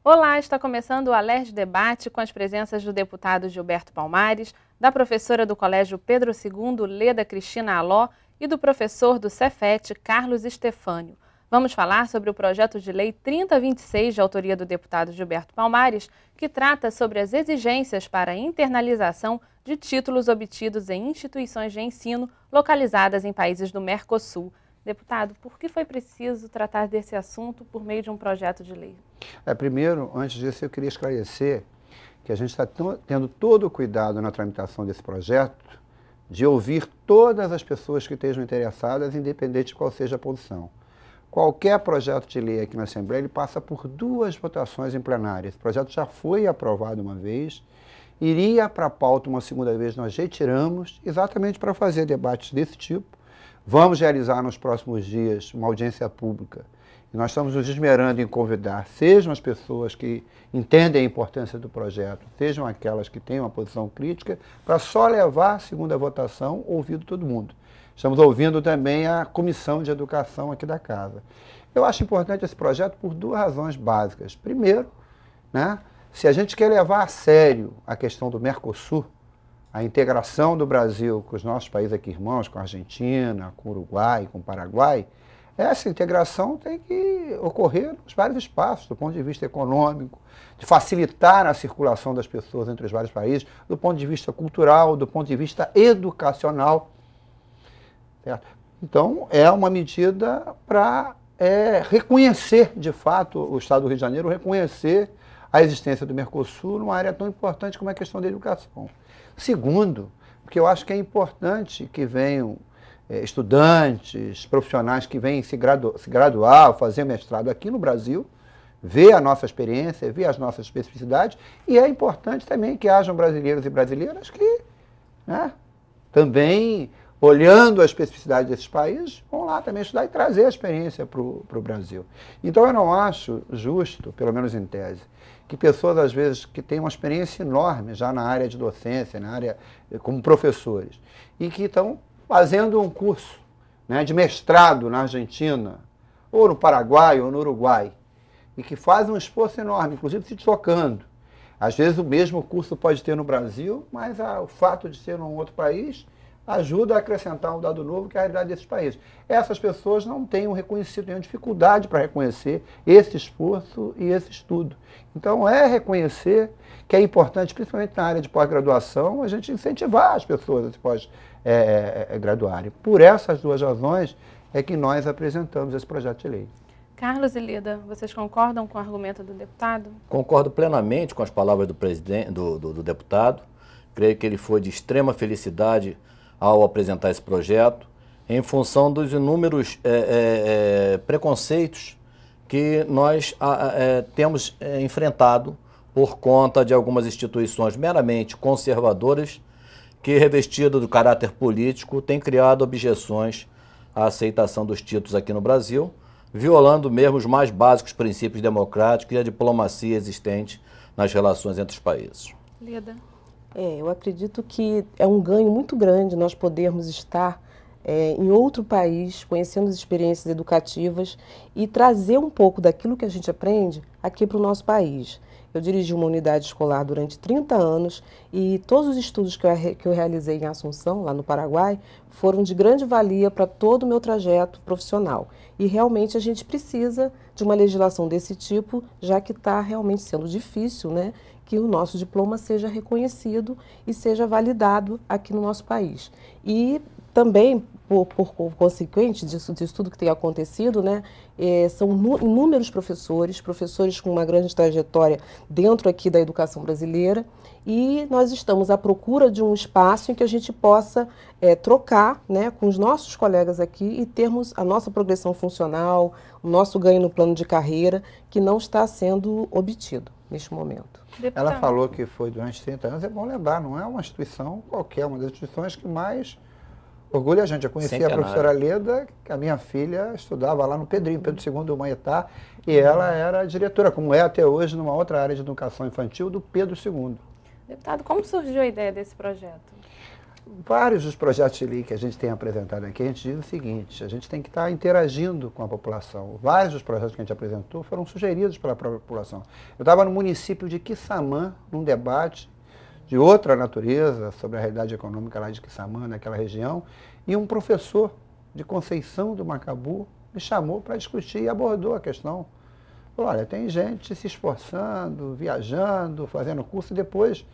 Olá, está começando o Alerj Debate com as presenças do deputado Gilberto Palmares, da professora do Colégio Pedro II, Leda Cristina Aló, e do professor do Cefet, Carlos Estefânio. Vamos falar sobre o projeto de lei 3026, de autoria do deputado Gilberto Palmares, que trata sobre as exigências para a internalização de títulos obtidos em instituições de ensino localizadas em países do Mercosul. Deputado, por que foi preciso tratar desse assunto por meio de um projeto de lei? Primeiro, antes disso, eu queria esclarecer que a gente está tendo todo o cuidado na tramitação desse projeto de ouvir todas as pessoas que estejam interessadas, independente de qual seja a posição. Qualquer projeto de lei aqui na Assembleia, ele passa por 2 votações em plenária. Esse projeto já foi aprovado uma vez, iria para a pauta uma segunda vez, nós retiramos, exatamente para fazer debates desse tipo. Vamos realizar nos próximos dias uma audiência pública. E nós estamos nos esmerando em convidar, sejam as pessoas que entendem a importância do projeto, sejam aquelas que têm uma posição crítica, para só levar a segunda votação, ouvindo todo mundo. Estamos ouvindo também a Comissão de Educação aqui da Casa. Eu acho importante esse projeto por 2 razões básicas. Primeiro, se a gente quer levar a sério a questão do Mercosul, a integração do Brasil com os nossos países aqui irmãos, com a Argentina, com o Uruguai, com o Paraguai, essa integração tem que ocorrer nos vários espaços, do ponto de vista econômico, de facilitar a circulação das pessoas entre os vários países, do ponto de vista cultural, do ponto de vista educacional. Certo? Então, é uma medida para reconhecer, de fato, o Estado do Rio de Janeiro, reconhecer a existência do Mercosul numa área tão importante como é a questão da educação. Segundo, porque eu acho que é importante que venham estudantes, profissionais que venham se graduar, fazer mestrado aqui no Brasil, ver a nossa experiência, ver as nossas especificidades, e é importante também que hajam brasileiros e brasileiras que, também, olhando a especificidade desses países, vão lá também estudar e trazer a experiência para o Brasil. Então eu não acho justo, pelo menos em tese, que pessoas, às vezes, que têm uma experiência enorme já na área de docência, na área como professores, e que estão fazendo um curso de mestrado na Argentina, ou no Paraguai, ou no Uruguai, e que fazem um esforço enorme, inclusive se deslocando. Às vezes o mesmo curso pode ter no Brasil, mas o fato de ser num outro país ajuda a acrescentar um dado novo que é a realidade desses países. Essas pessoas não têm reconhecido, nenhuma dificuldade para reconhecer esse esforço e esse estudo. Então, reconhecer que é importante, principalmente na área de pós-graduação, a gente incentivar as pessoas a se pós-graduarem. Por essas 2 razões é que nós apresentamos esse projeto de lei. Carlos e Leda, vocês concordam com o argumento do deputado? Concordo plenamente com as palavras do deputado. Creio que ele foi de extrema felicidade ao apresentar esse projeto, em função dos inúmeros preconceitos que nós temos enfrentado por conta de algumas instituições meramente conservadoras que, revestidas do caráter político, têm criado objeções à aceitação dos títulos aqui no Brasil, violando mesmo os mais básicos princípios democráticos e a diplomacia existente nas relações entre os países. Leda. Eu acredito que é um ganho muito grande nós podermos estar em outro país, conhecendo as experiências educativas e trazer um pouco daquilo que a gente aprende aqui para o nosso país. Eu dirigi uma unidade escolar durante 30 anos e todos os estudos que eu realizei em Assunção, lá no Paraguai, foram de grande valia para todo o meu trajeto profissional. E realmente a gente precisa de uma legislação desse tipo, já que está realmente sendo difícil, que o nosso diploma seja reconhecido e seja validado aqui no nosso país. E também, por consequente disso tudo que tem acontecido, são inúmeros professores com uma grande trajetória dentro aqui da educação brasileira, e nós estamos à procura de um espaço em que a gente possa trocar com os nossos colegas aqui e termos a nossa progressão funcional, o nosso ganho no plano de carreira, que não está sendo obtido neste momento. Ela falou que foi durante 30 anos, é bom lembrar, não é uma instituição qualquer, uma das instituições que mais orgulha a gente. Eu conheci a professora Leda, que a minha filha estudava lá no Pedro II, Humaitá, e ela era diretora, como é até hoje, numa outra área de educação infantil do Pedro II. Deputado, como surgiu a ideia desse projeto? vários dos projetos de lei que a gente tem apresentado aqui, a gente diz o seguinte: a gente tem que estar interagindo com a população. Vários dos projetos que a gente apresentou foram sugeridos pela própria população. Eu estava no município de Quissamã, num debate de outra natureza, sobre a realidade econômica lá de Quissamã, naquela região, e um professor de Conceição do Macabu me chamou para discutir e abordou a questão. Falou: olha, tem gente se esforçando, viajando, fazendo curso, e depois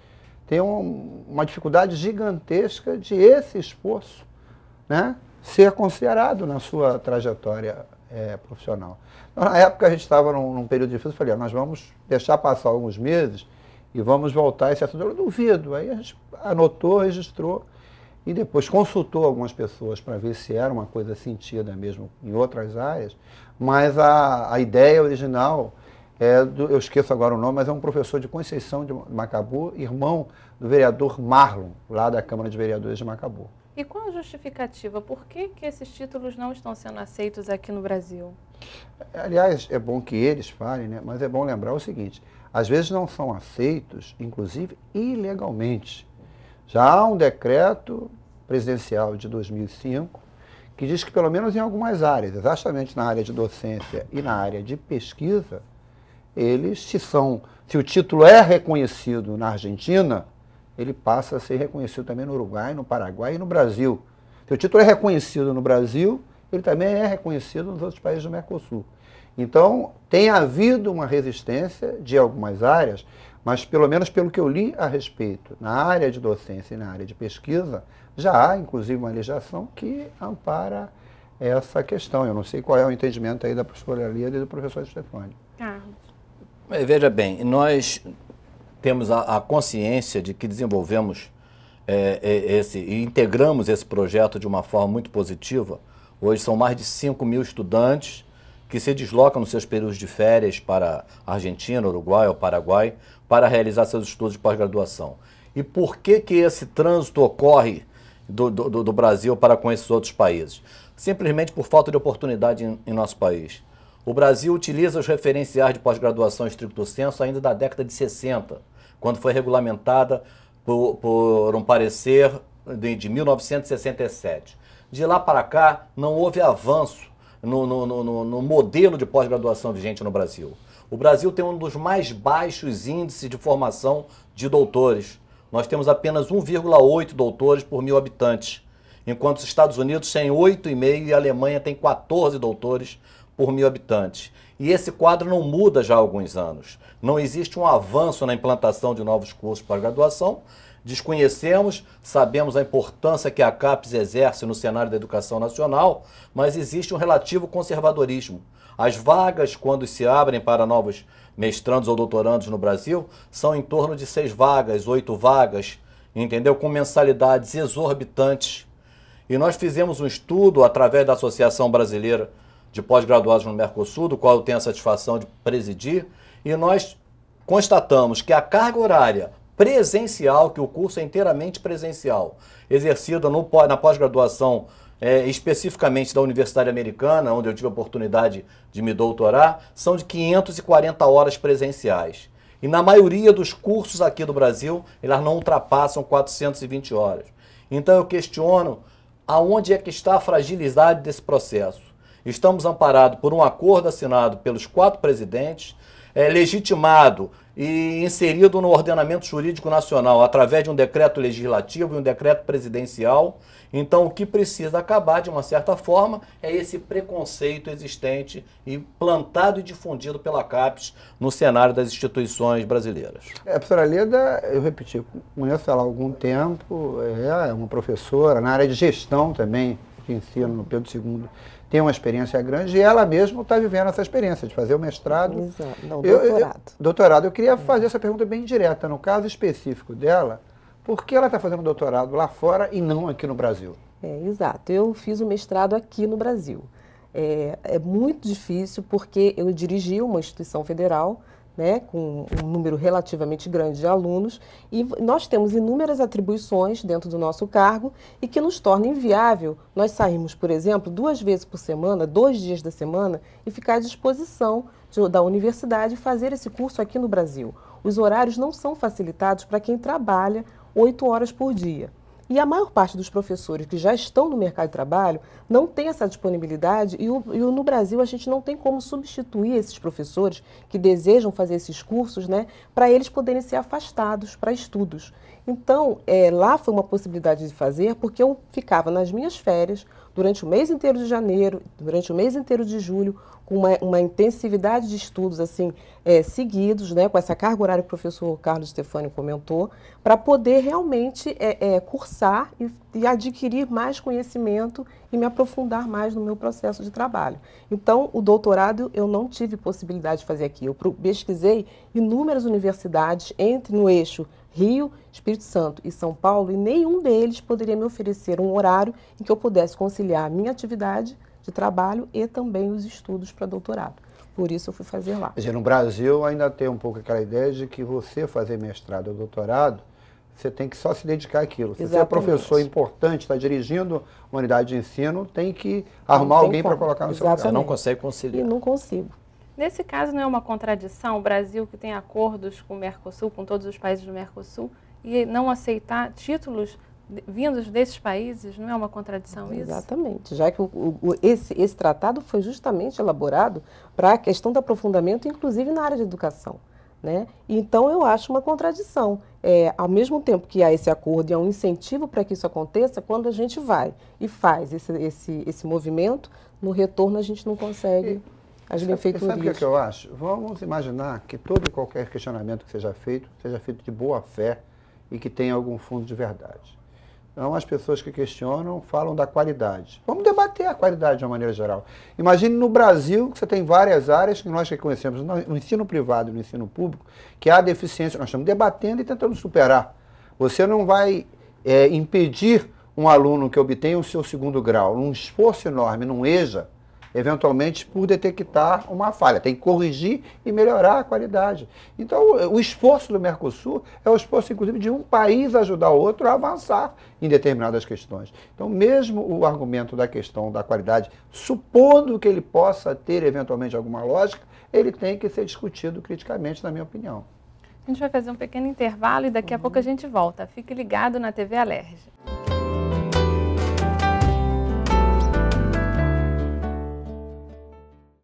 tem uma dificuldade gigantesca de esse esforço, né, ser considerado na sua trajetória profissional. Então, na época a gente estava num período difícil, eu falei: nós vamos deixar passar alguns meses e vamos voltar a esse assunto. Eu duvido. Aí a gente anotou, registrou e depois consultou algumas pessoas para ver se era uma coisa sentida mesmo em outras áreas, mas a ideia original eu esqueço agora o nome, mas é um professor de Conceição de Macabu, irmão do vereador Marlon, lá da Câmara de Vereadores de Macabu. E qual a justificativa? Por que esses títulos não estão sendo aceitos aqui no Brasil? Aliás, é bom que eles falem, né? Mas é bom lembrar o seguinte: às vezes não são aceitos, inclusive ilegalmente. Já há um decreto presidencial de 2005 que diz que, pelo menos em algumas áreas, exatamente na área de docência e na área de pesquisa, eles, se o título é reconhecido na Argentina, ele passa a ser reconhecido também no Uruguai, no Paraguai e no Brasil. Se o título é reconhecido no Brasil, ele também é reconhecido nos outros países do Mercosul. Então, tem havido uma resistência de algumas áreas, mas pelo menos pelo que eu li a respeito, na área de docência e na área de pesquisa, já há, inclusive, uma legislação que ampara essa questão. Eu não sei qual é o entendimento aí da professora Leda e do professor Stefani. Carlos. Veja bem, nós temos a consciência de que desenvolvemos e integramos esse projeto de uma forma muito positiva. Hoje são mais de 5.000 estudantes que se deslocam nos seus períodos de férias para a Argentina, Uruguai ou Paraguai para realizar seus estudos de pós-graduação. E por que esse trânsito ocorre do Brasil para com esses outros países? Simplesmente por falta de oportunidade em nosso país. O Brasil utiliza os referenciais de pós-graduação estricto sensu ainda da década de 60, quando foi regulamentada por um parecer de 1967. De lá para cá, não houve avanço no modelo de pós-graduação vigente no Brasil. O Brasil tem um dos mais baixos índices de formação de doutores. Nós temos apenas 1,8 doutores por 1.000 habitantes, enquanto os Estados Unidos têm 8,5 e a Alemanha tem 14 doutores por 1.000 habitantes. E esse quadro não muda já há alguns anos. Não existe um avanço na implantação de novos cursos de pós-graduação. Desconhecemos, sabemos a importância que a CAPES exerce no cenário da educação nacional, mas existe um relativo conservadorismo. As vagas, quando se abrem para novos mestrandos ou doutorandos no Brasil, são em torno de 6 vagas, 8 vagas, entendeu? Com mensalidades exorbitantes. E nós fizemos um estudo através da Associação Brasileira de Pós-Graduados no Mercosul, do qual eu tenho a satisfação de presidir, e nós constatamos que a carga horária presencial, que o curso é inteiramente presencial, exercida na pós-graduação especificamente da Universidade Americana, onde eu tive a oportunidade de me doutorar, são de 540 horas presenciais. E na maioria dos cursos aqui do Brasil, elas não ultrapassam 420 horas. Então eu questiono aonde é que está a fragilidade desse processo. Estamos amparados por um acordo assinado pelos 4 presidentes, legitimado e inserido no ordenamento jurídico nacional através de um decreto legislativo e um decreto presidencial. Então, o que precisa acabar, de uma certa forma, é esse preconceito existente e plantado e difundido pela CAPES no cenário das instituições brasileiras. A professora Leda, eu repeti, conheço ela há algum tempo, é uma professora na área de gestão também, de ensino no Pedro II. Tem uma experiência grande e ela mesma está vivendo essa experiência de fazer o mestrado. Exato. Não, doutorado. Doutorado. Eu queria fazer essa pergunta bem direta. No caso específico dela, por que ela está fazendo doutorado lá fora e não aqui no Brasil? Exato. Eu fiz o mestrado aqui no Brasil. É muito difícil porque eu dirigi uma instituição federal, né, com um número relativamente grande de alunos, e nós temos inúmeras atribuições dentro do nosso cargo e que nos torna inviável nós sairmos, por exemplo, 2 vezes por semana, 2 dias da semana, e ficar à disposição da universidade e fazer esse curso aqui no Brasil. Os horários não são facilitados para quem trabalha 8 horas por dia. E a maior parte dos professores que já estão no mercado de trabalho não tem essa disponibilidade no Brasil a gente não tem como substituir esses professores que desejam fazer esses cursos, né, para eles poderem ser afastados para estudos. Então, lá foi uma possibilidade de fazer, porque eu ficava nas minhas férias, durante o mês inteiro de janeiro, durante o mês inteiro de julho, com uma intensividade de estudos assim, seguidos, né, com essa carga horária que o professor Carlos Stefani comentou, para poder realmente cursar e adquirir mais conhecimento e me aprofundar mais no meu processo de trabalho. Então, o doutorado eu não tive possibilidade de fazer aqui. Eu pesquisei inúmeras universidades no eixo Rio, Espírito Santo e São Paulo, e nenhum deles poderia me oferecer um horário em que eu pudesse conciliar a minha atividade de trabalho e também os estudos para doutorado. Por isso eu fui fazer lá. No Brasil ainda tem um pouco aquela ideia de que você fazer mestrado ou doutorado, você tem que só se dedicar àquilo. Se você é professor importante, está dirigindo uma unidade de ensino, tem que arrumar alguém para colocar no seu lugar. Você não consegue conciliar. E não consigo. Nesse caso, não é uma contradição o Brasil, que tem acordos com o Mercosul, com todos os países do Mercosul, e não aceitar títulos vindos desses países? Não é uma contradição isso? Exatamente, já que esse tratado foi justamente elaborado para a questão do aprofundamento, inclusive na área de educação, né? Então, eu acho uma contradição. Ao mesmo tempo que há esse acordo e há um incentivo para que isso aconteça, quando a gente vai e faz esse movimento, no retorno a gente não consegue as benfeitorias. Sabe o que eu acho? Vamos imaginar que todo e qualquer questionamento que seja feito de boa fé e que tenha algum fundo de verdade. Então, as pessoas que questionam falam da qualidade. Vamos debater a qualidade de uma maneira geral. Imagine no Brasil, que você tem várias áreas que nós reconhecemos no ensino privado e no ensino público, que há deficiência. Nós estamos debatendo e tentando superar. Você não vai impedir um aluno que obtenha o seu segundo grau, num esforço enorme, num EJA, eventualmente por detectar uma falha. Tem que corrigir e melhorar a qualidade. Então, o esforço do Mercosul é o esforço, inclusive, de um país ajudar o outro a avançar em determinadas questões. Então, mesmo o argumento da questão da qualidade, supondo que ele possa ter, eventualmente, alguma lógica, ele tem que ser discutido criticamente, na minha opinião. A gente vai fazer um pequeno intervalo e daqui a pouco a gente volta. Fique ligado na TV Alerj.